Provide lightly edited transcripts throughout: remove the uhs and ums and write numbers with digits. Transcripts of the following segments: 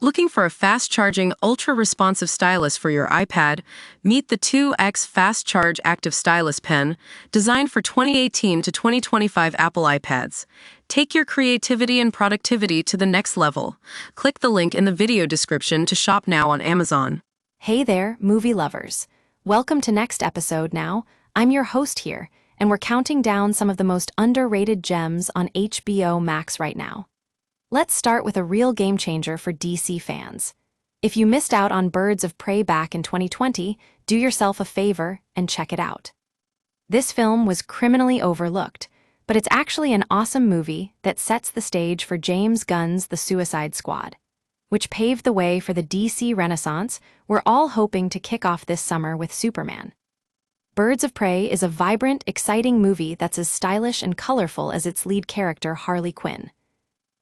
Looking for a fast-charging, ultra-responsive stylus for your iPad? Meet the 2X Fast Charge Active Stylus Pen, designed for 2018 to 2025 Apple iPads. Take your creativity and productivity to the next level. Click the link in the video description to shop now on Amazon. Hey there, movie lovers. Welcome to next episode now. I'm your host here, and we're counting down some of the most underrated gems on HBO Max right now. Let's start with a real game changer for DC fans. If you missed out on Birds of Prey back in 2020, do yourself a favor and check it out. This film was criminally overlooked, but it's actually an awesome movie that sets the stage for James Gunn's The Suicide Squad, which paved the way for the DC Renaissance we're all hoping to kick off this summer with Superman. Birds of Prey is a vibrant, exciting movie that's as stylish and colorful as its lead character, Harley Quinn.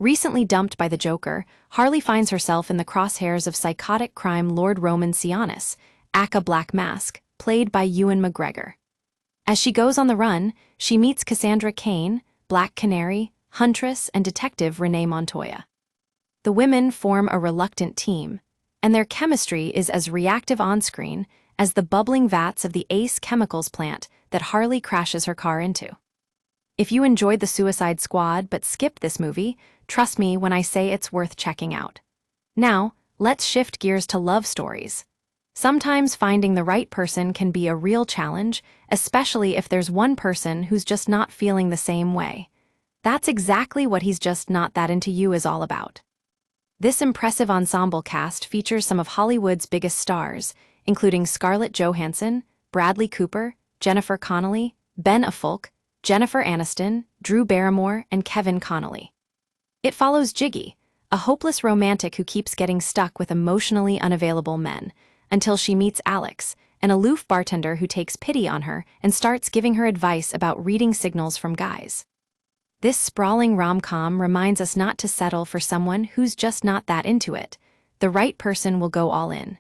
Recently dumped by the Joker, Harley finds herself in the crosshairs of psychotic crime lord Roman Sionis, aka Black Mask, played by Ewan McGregor. As she goes on the run, she meets Cassandra Cain, Black Canary, Huntress, and Detective Renee Montoya. The women form a reluctant team, and their chemistry is as reactive on-screen as the bubbling vats of the Ace Chemicals plant that Harley crashes her car into. If you enjoyed The Suicide Squad but skipped this movie, trust me when I say it's worth checking out. Now, let's shift gears to love stories. Sometimes finding the right person can be a real challenge, especially if there's one person who's just not feeling the same way. That's exactly what He's Just Not That Into You is all about. This impressive ensemble cast features some of Hollywood's biggest stars, including Scarlett Johansson, Bradley Cooper, Jennifer Connelly, Ben Affleck, Jennifer Aniston, Drew Barrymore, and Kevin Connolly. It follows Jiggy, a hopeless romantic who keeps getting stuck with emotionally unavailable men, until she meets Alex, an aloof bartender who takes pity on her and starts giving her advice about reading signals from guys. This sprawling rom-com reminds us not to settle for someone who's just not that into it. The right person will go all in.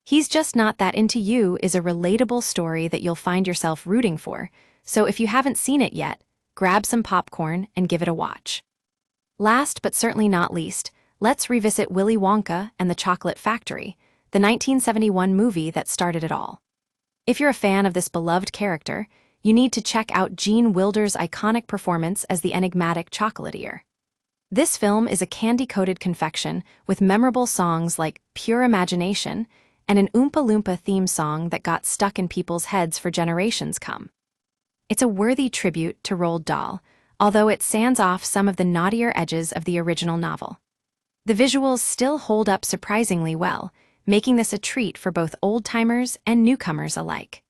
He's Just Not That Into You is a relatable story that you'll find yourself rooting for, so if you haven't seen it yet, grab some popcorn and give it a watch. Last but certainly not least, let's revisit Willy Wonka and the Chocolate Factory, the 1971 movie that started it all. If you're a fan of this beloved character, you need to check out Gene Wilder's iconic performance as the enigmatic chocolatier. This film is a candy-coated confection with memorable songs like Pure Imagination and an Oompa Loompa theme song that got stuck in people's heads for generations come. It's a worthy tribute to Roald Dahl, although it sands off some of the naughtier edges of the original novel. The visuals still hold up surprisingly well, making this a treat for both old-timers and newcomers alike.